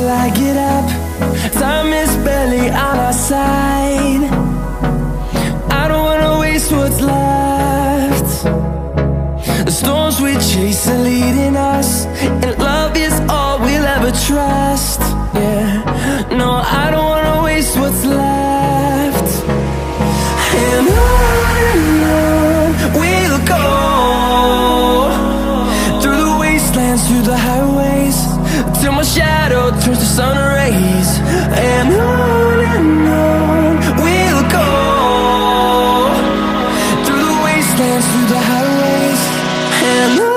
till I get up. Time is barely on our side. I don't wanna waste what's left. The storms we chase are leading us, and love is all we'll ever trust. Yeah, no, I don't wanna waste what's left. And on we'll go, through the wastelands, through the highways, till my shadow turns to sun rays. And on we'll go, through the wastelands, through the highways, and on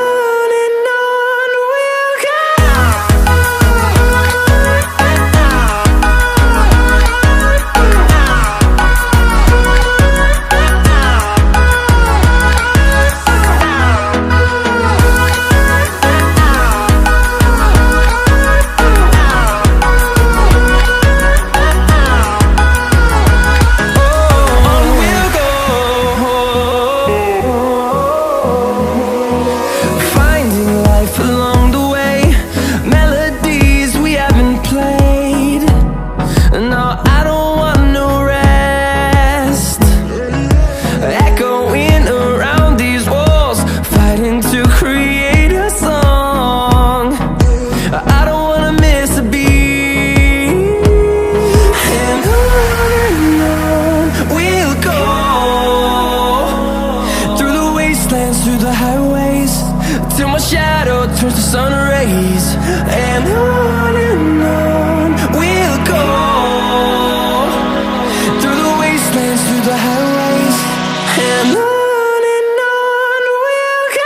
we'll go. Through the highways, till my shadow turns to sun rays. And on we'll go, through the wastelands, through the highways, and on we'll go.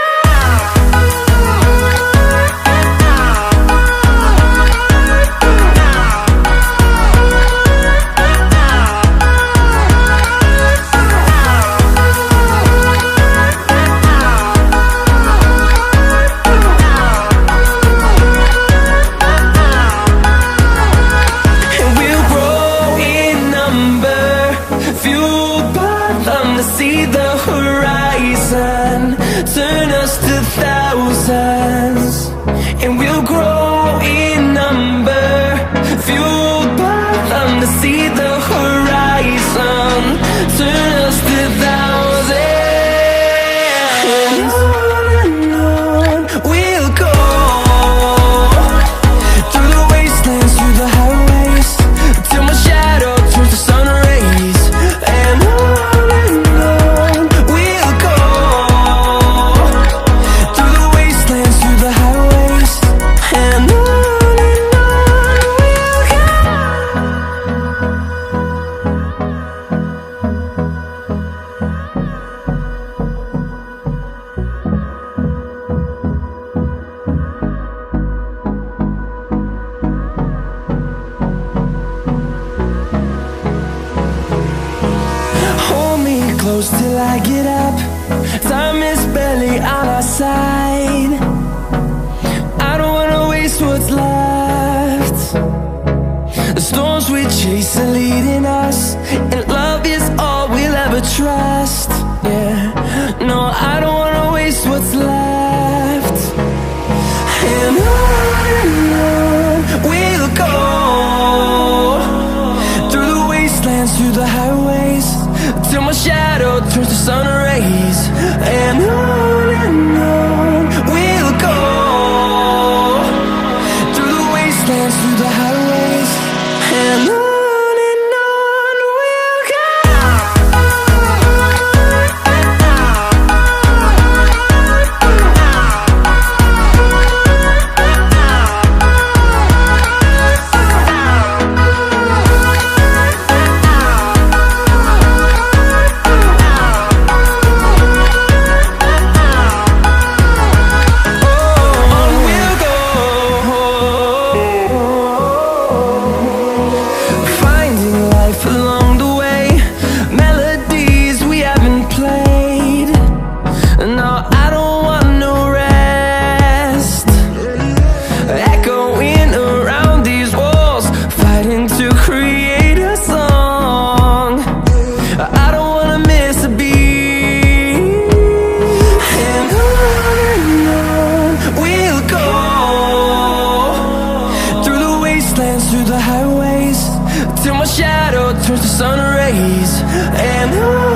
See the horizon, turn us to thousands, and we'll grow in number, fueled by them. To see the horizon, turn us to thousands, and on we'll go, through the wastelands, through the highways, till my shadow turns to sun rays. And close till I get up. Time is barely on our side. I don't wanna waste what's left. The storms we chase are leading us, and love is all we'll ever trust. Yeah, no, I don't wanna waste what's left. And on we'll go, through the wastelands, through the highways, till my shadow turns to sun rays. And on we'll go, through the wastelands, through the highways, and on we'll go. till my shadow turns to sun rays. And on